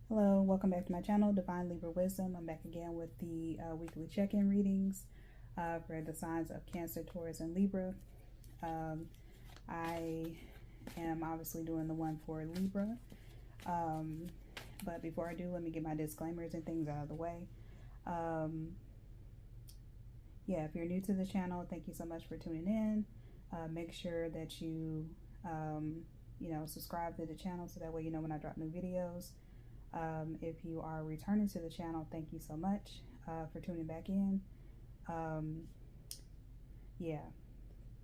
Hello, welcome back to my channel, Divine Libra Wisdom. I'm back again with the weekly check-in readings for the signs of Cancer, Taurus, and Libra. I am obviously doing the one for Libra. But before I do, let me get my disclaimers and things out of the way. Yeah, if you're new to the channel, thank you so much for tuning in. Make sure that you, subscribe to the channel so that way you know when I drop new videos. If you are returning to the channel, thank you so much for tuning back in. Yeah,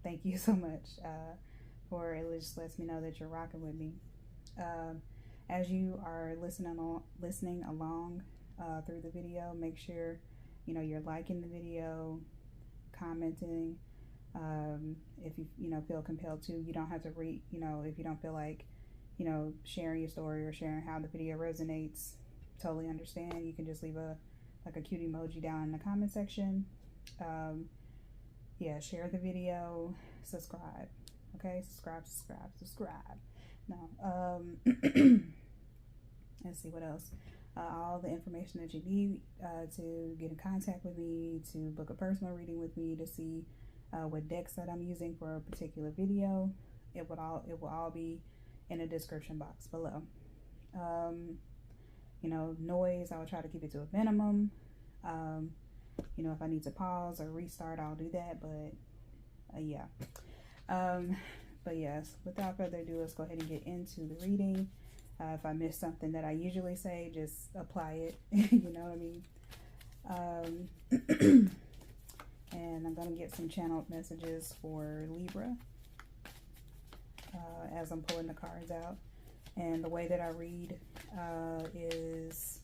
thank you so much for it just lets me know that you're rocking with me. As you are listening along through the video, make sure you're liking the video, commenting. If you feel compelled to, you don't have to read. If you don't feel like sharing your story or sharing how the video resonates, totally understand. You can just leave a cute emoji down in the comment section. Yeah, share the video, subscribe. Okay, subscribe. No, let's see what else. All the information that you need to get in contact with me, to book a personal reading with me, to see what decks that I'm using for a particular video, it will all be in the description box below. Noise, I will try to keep it to a minimum. If I need to pause or restart, I'll do that, but yeah. But yes, without further ado, let's go ahead and get into the reading. If I miss something that I usually say, just apply it. You know what I mean? And I'm gonna get some channeled messages for Libra as I'm pulling the cards out. And the way that I read is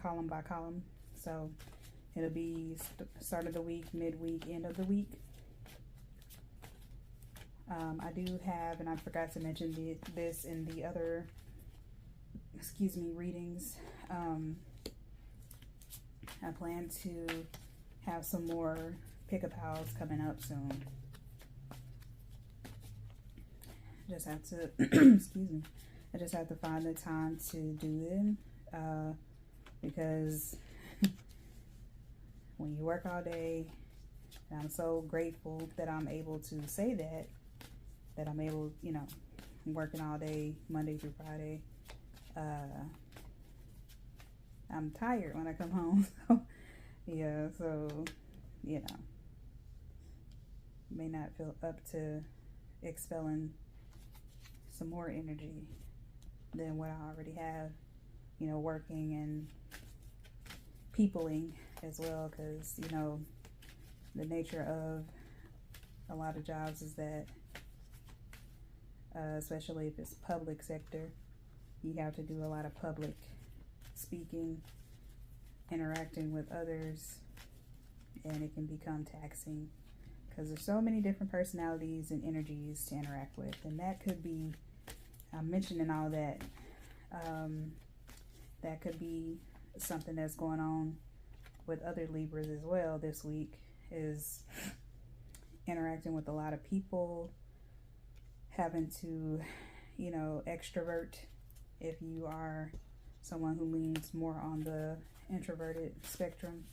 column by column. So it'll be start of the week, midweek, end of the week. I do have, and I forgot to mention this in the other, readings. I plan to have some more pick-up hauls coming up soon. Just have to, I just have to find the time to do them, because when you work all day, and I'm so grateful that I'm able to say that I'm able, I'm working all day, Monday through Friday. I'm tired when I come home, so yeah, so, may not feel up to expelling some more energy than what I already have, working and peopling as well, because, the nature of a lot of jobs is that, especially if it's public sector, you have to do a lot of public speaking, interacting with others, and it can become taxing because there's so many different personalities and energies to interact with. And that could be, I'm mentioning all that, that could be something that's going on with other Libras as well this week, is interacting with a lot of people, having to, extrovert if you are someone who leans more on the introverted spectrum.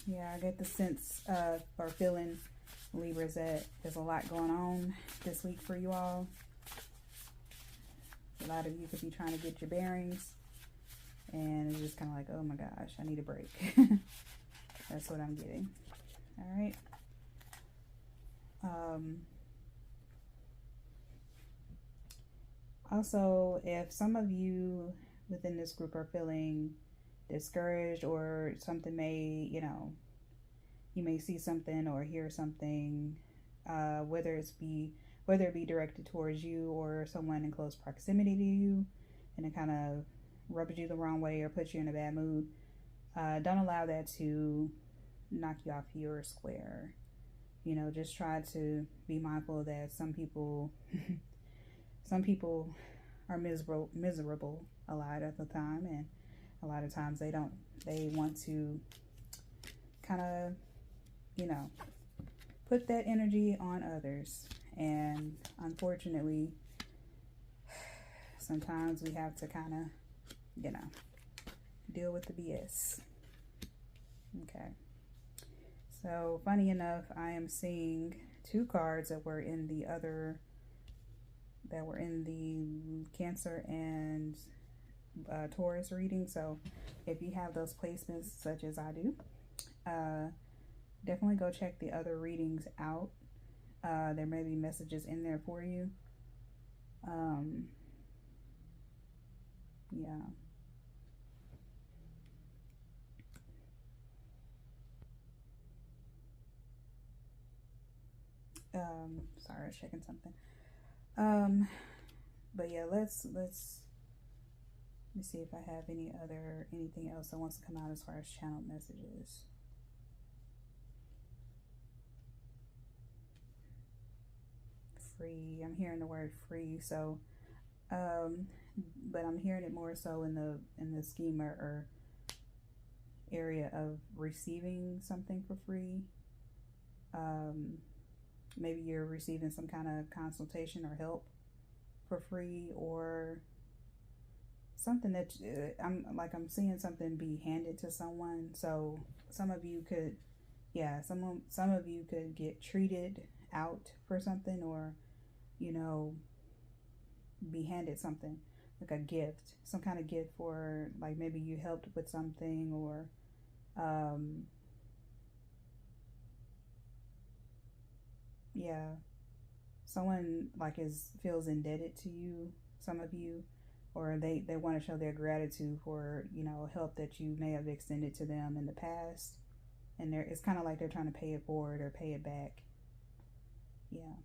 Yeah, I get the sense or feeling, Libras, that there's a lot going on this week for you all. A lot of you could be trying to get your bearings, and it's just kind of like, oh my gosh, I need a break. That's what I'm getting. All right. Also, if some of you within this group are feeling discouraged, or something may, you may see something or hear something, whether it be directed towards you or someone in close proximity to you, and it kind of rubs you the wrong way or puts you in a bad mood, don't allow that to knock you off your square. Just try to be mindful that some people are miserable a lot of the time, and a lot of times they want to kind of, put that energy on others. And unfortunately, sometimes we have to kind of, you know, deal with the BS. Okay. So funny enough, I am seeing two cards that were in the Cancer and Taurus reading. So if you have those placements such as I do, definitely go check the other readings out. There may be messages in there for you. Yeah. Sorry, I was checking something. But yeah, let me see if I have anything else that wants to come out as far as channel messages. Free. I'm hearing the word free. So, but I'm hearing it more so in the scheme or area of receiving something for free. Maybe you're receiving some kind of consultation or help for free, or something that I'm seeing something be handed to someone. So some of you could, yeah, some of you could get treated out for something, or, you know, be handed something like a gift, some kind of gift for, like, maybe you helped with something, or yeah, someone like feels indebted to you, some of you, or they want to show their gratitude for, you know, help that you may have extended to them in the past, and it's kind of like they're trying to pay it forward or pay it back. Yeah.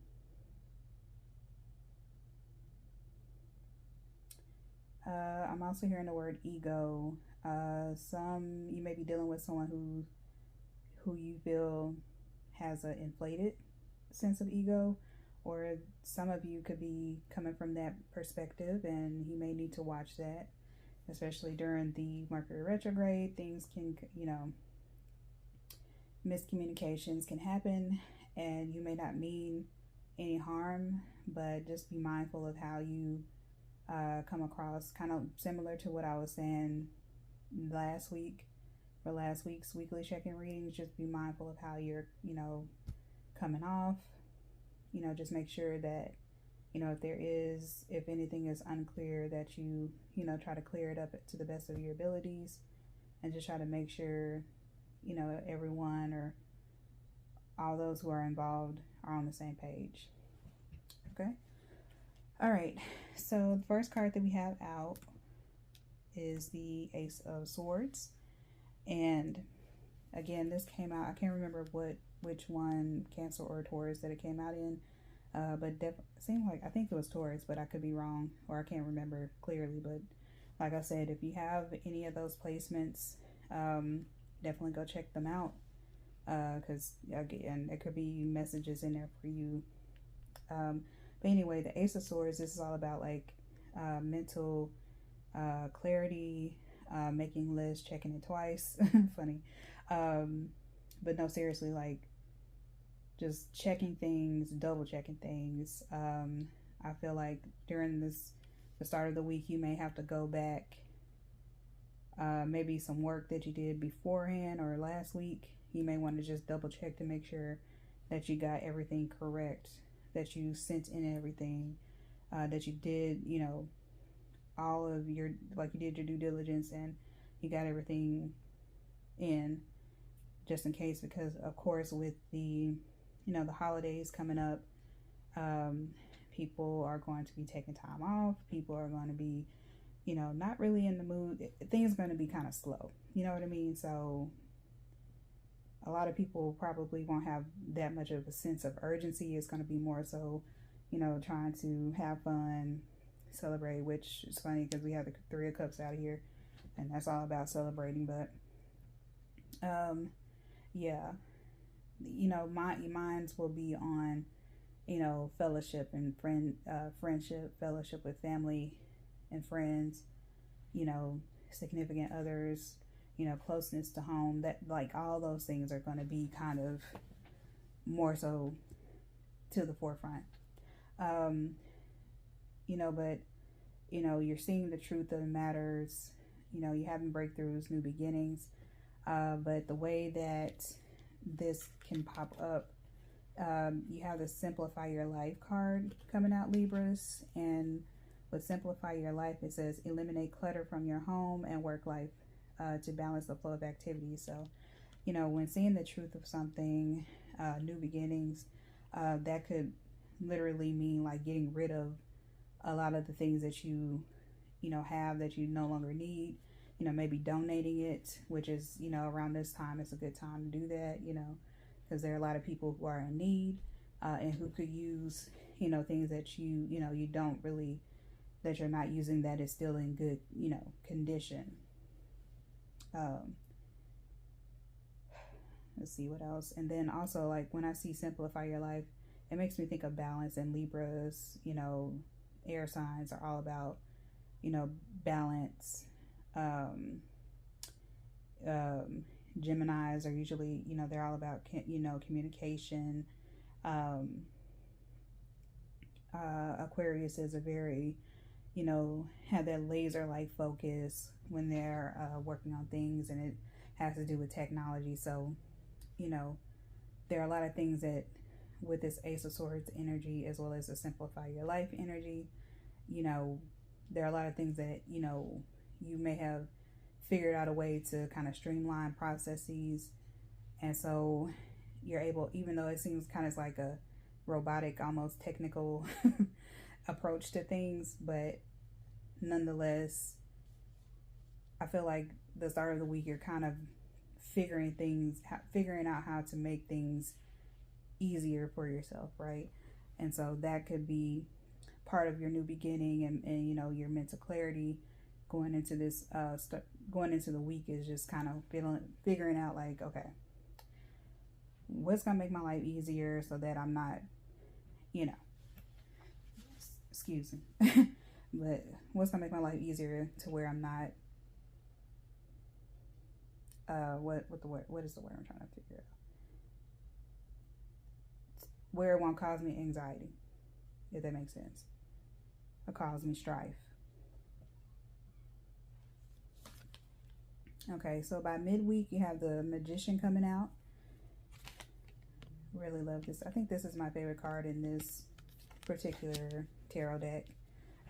I'm also hearing the word ego. You may be dealing with someone who you feel has an inflated sense of ego, or some of you could be coming from that perspective, and you may need to watch that, especially during the Mercury retrograde. Things can, you know, miscommunications can happen, and you may not mean any harm, but just be mindful of how you come across, kind of similar to what I was saying last week for last week's weekly check-in readings. Just be mindful of how you're, you know, coming off. You know, just make sure that, you know, if anything is unclear, that you know, try to clear it up to the best of your abilities, and just try to make sure, you know, everyone or all those who are involved are on the same page. Okay. All right. So the first card that we have out is the Ace of Swords, and again, this came out, I can't remember which one, Cancer or Taurus, that it came out in, but seemed like, I think it was Taurus, but I could be wrong, or I can't remember clearly. But like I said, if you have any of those placements, definitely go check them out, because again, there could be messages in there for you. But anyway, the Ace of Swords, this is all about, like, mental clarity, making lists, checking it twice. Funny. But no, seriously, like, just checking things, double checking things. I feel like during the start of the week, you may have to go back, maybe some work that you did beforehand or last week. You may want to just double check to make sure that you got everything correct, that you sent in everything, that you did, you know, all of your, like, you did your due diligence and you got everything in, just in case, because of course with the, you know, the holidays coming up, people are going to be taking time off. People are going to be, you know, not really in the mood. Things are going to be kind of slow, you know what I mean? So a lot of people probably won't have that much of a sense of urgency. It's going to be more so, you know, trying to have fun, celebrate, which is funny because we have the Three of Cups out here, and that's all about celebrating. But yeah, you know, minds will be on, you know, fellowship and friendship, fellowship with family and friends, you know, significant others, you know, closeness to home. That, like, all those things are going to be kind of more so to the forefront. You know, but you know, you're seeing the truth of the matters. You know, you're having breakthroughs, new beginnings. But the way that this can pop up, you have the Simplify Your Life card coming out, Libras. And with Simplify Your Life, it says eliminate clutter from your home and work life to balance the flow of activities. So, you know, when seeing the truth of something, new beginnings, that could literally mean like getting rid of a lot of the things that you know, have that you no longer need. You know, maybe donating it, which is, you know, around this time, it's a good time to do that, you know, because there are a lot of people who are in need and who could use, you know, things that you know, you don't really, that you're not using, that is still in good, you know, condition. Let's see what else. And then also, like, when I see Simplify Your Life, it makes me think of balance. And Libras, you know, air signs are all about, you know, balance. Geminis are usually, you know, they're all about, you know, communication. Aquarius is a very, you know, have that laser like focus when they're working on things, and it has to do with technology. So, you know, there are a lot of things that with this Ace of Swords energy, as well as the Simplify Your Life energy, you know, there are a lot of things that, you know, you may have figured out a way to kind of streamline processes. And so you're able, even though it seems kind of like a robotic, almost technical approach to things, but nonetheless, I feel like the start of the week, you're kind of figuring out how to make things easier for yourself, right? And so that could be part of your new beginning, and you know, your mental clarity going into this going into the week is just kind of figuring out like, okay, what's gonna make my life easier so that I'm not, you know, excuse me, but what's gonna make my life easier to where I'm not what is the word I'm trying to figure out, where it won't cause me anxiety, if that makes sense, or cause me strife. Okay, so by midweek, you have the Magician coming out. Really love this. I think this is my favorite card in this particular tarot deck.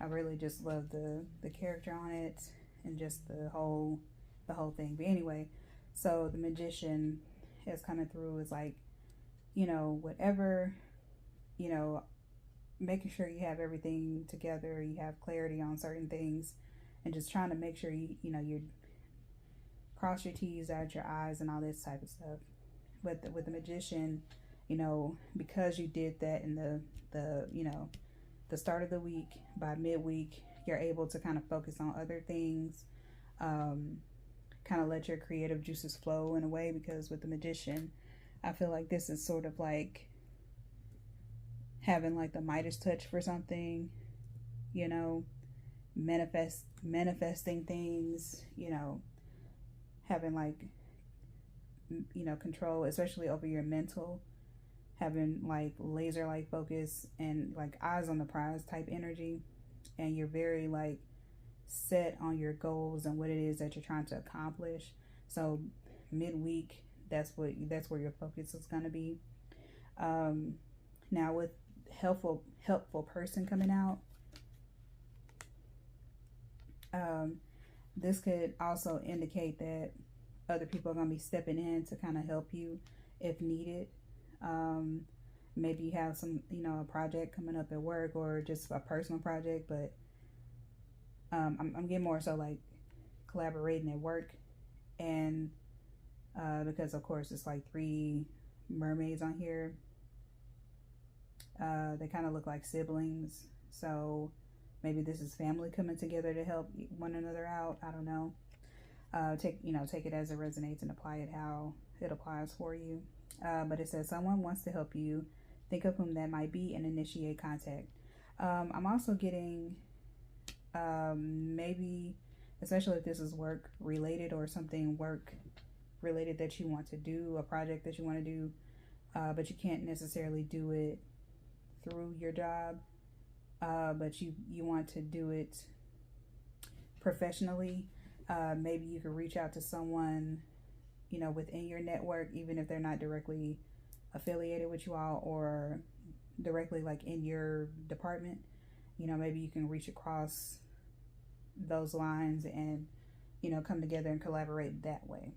I really just love the character on it and just the whole thing. But anyway, so the Magician is coming through is like, you know, whatever, you know, making sure you have everything together, you have clarity on certain things, and just trying to make sure you know, you're cross your T's, dot your I's, and all this type of stuff. But with the Magician, you know, because you did that in the you know, the start of the week, by midweek, you're able to kind of focus on other things, kind of let your creative juices flow in a way, because with the Magician, I feel like this is sort of like having like the Midas touch for something, you know, manifesting things, you know, having like, you know, control, especially over your mental, having like laser like focus and like eyes on the prize type energy, and you're very like set on your goals and what it is that you're trying to accomplish. So midweek, that's where your focus is going to be. Now with helpful person coming out, this could also indicate that other people are going to be stepping in to kind of help you if needed. Maybe you have some, you know, a project coming up at work, or just a personal project, but I'm getting more so like collaborating at work. And because of course it's like 3 mermaids on here, they kind of look like siblings, so maybe this is family coming together to help one another out. I don't know. Take it as it resonates and apply it how it applies for you. But it says someone wants to help you. Think of whom that might be and initiate contact. I'm also getting maybe, especially if this is work related or something work related that you want to do, a project that you want to do, but you can't necessarily do it through your job, but you want to do it professionally. Maybe you could reach out to someone, you know, within your network, even if they're not directly affiliated with you all or directly like in your department. You know, maybe you can reach across those lines and, you know, come together and collaborate that way.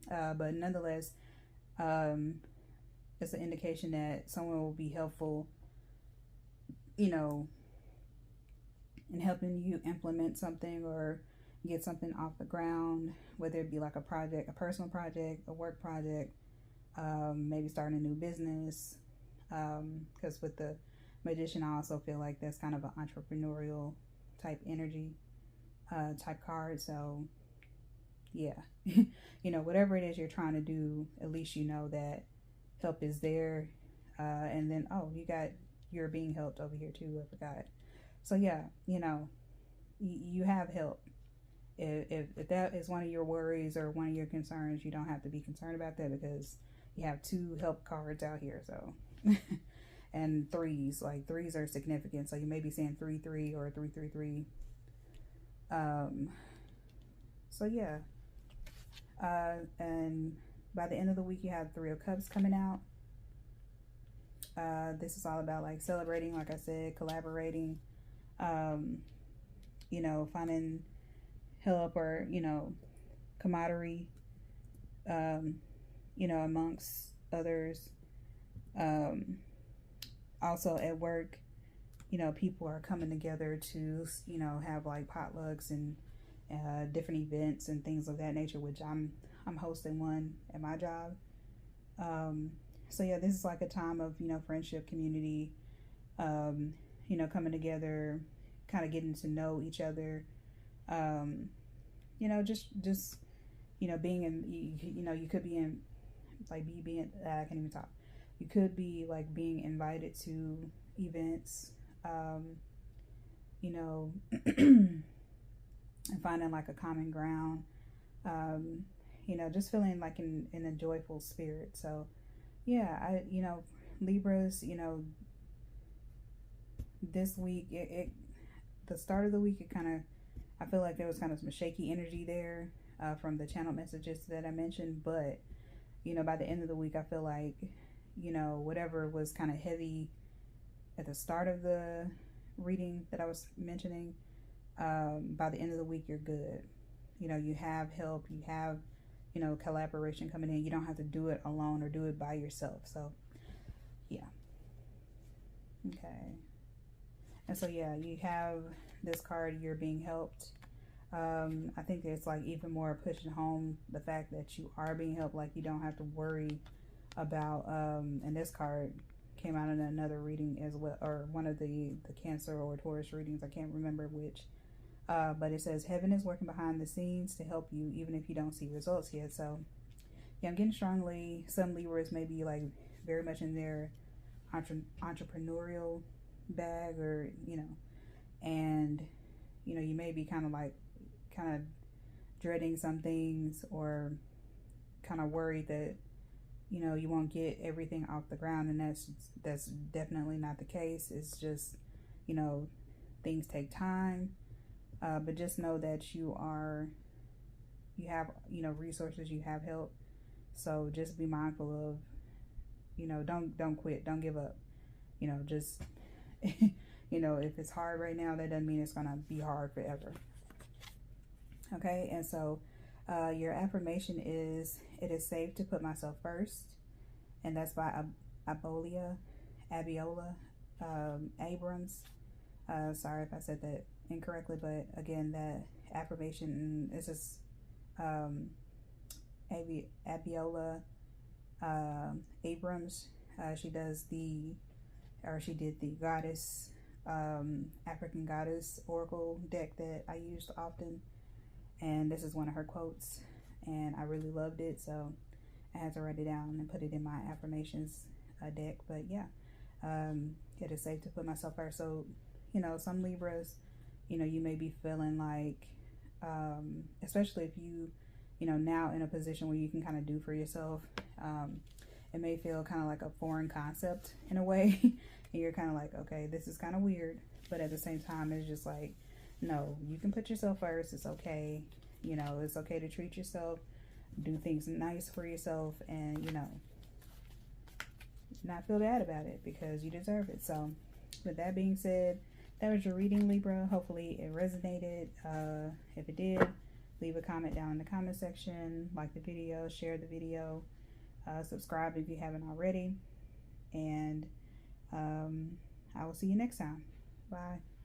But nonetheless, it's an indication that someone will be helpful, you know, in helping you implement something or get something off the ground, whether it be like a project, a personal project, a work project, maybe starting a new business. Because with the Magician, I also feel like that's kind of an entrepreneurial type energy, type card. So yeah, you know, whatever it is you're trying to do, at least you know that help is there. And then, oh, you're being helped over here too, I forgot. So yeah, you know, you have help. If that is one of your worries or one of your concerns, you don't have to be concerned about that because you have 2 help cards out here. So and threes, like threes are significant, so you may be saying 3-3 or 3-3-3. So yeah, and by the end of the week you have 3 of Cups coming out. This is all about like celebrating, like I said, collaborating, you know, finding help or, you know, camaraderie, you know, amongst others. Also at work, you know, people are coming together to, you know, have like potlucks and different events and things of that nature, which I'm hosting one at my job. So yeah, this is like a time of, you know, friendship, community, you know, coming together, kind of getting to know each other, you know, just you know, being in, you know, you could be in like I can't even talk. You could be like being invited to events, you know, and finding like a common ground, you know, just feeling like in a joyful spirit. So yeah, you know, Libras, you know, this week, the start of the week, I feel like there was kind of some shaky energy there, from the channel messages that I mentioned, but, you know, by the end of the week, I feel like, you know, whatever was kind of heavy at the start of the reading that I was mentioning, by the end of the week, you're good. You know, you have help, you have, you know, collaboration coming in. You don't have to do it alone or do it by yourself. So yeah. Okay. And so yeah, you have this card, you're being helped. I think it's like even more pushing home the fact that you are being helped, like you don't have to worry about, and this card came out in another reading as well, or one of the Cancer or Taurus readings, I can't remember which, but it says heaven is working behind the scenes to help you even if you don't see results yet. So yeah, I'm getting strongly some Libras may be like very much in their entrepreneurial bag, or, you know, and, you know, you may be kind of dreading some things or kind of worried that, you know, you won't get everything off the ground, and that's definitely not the case. It's just, you know, things take time, but just know that you have, you know, resources, you have help. So just be mindful of, you know, don't quit, don't give up, you know, just you know, if it's hard right now, that doesn't mean it's gonna be hard forever. Okay, and so your affirmation is, it is safe to put myself first, and that's by Abiola Abrams. Sorry if I said that incorrectly, but again, that affirmation is just Abiola Abrams. She did the goddess, African goddess oracle deck that I used often, and this is one of her quotes, and I really loved it, so I had to write it down and put it in my affirmations deck. But yeah, it is safe to put myself first. So, you know, some Libras, you know, you may be feeling like, especially if you know, now in a position where you can kind of do for yourself, it may feel kind of like a foreign concept in a way. And you're kind of like, okay, this is kind of weird, but at the same time, it's just like, No, you can put yourself first. It's okay. You know, it's okay to treat yourself, do things nice for yourself, and, you know, not feel bad about it because you deserve it. So, with that being said, that was your reading, Libra. Hopefully it resonated. If it did, leave a comment down in the comment section, like the video, share the video, subscribe if you haven't already, and I will see you next time. Bye.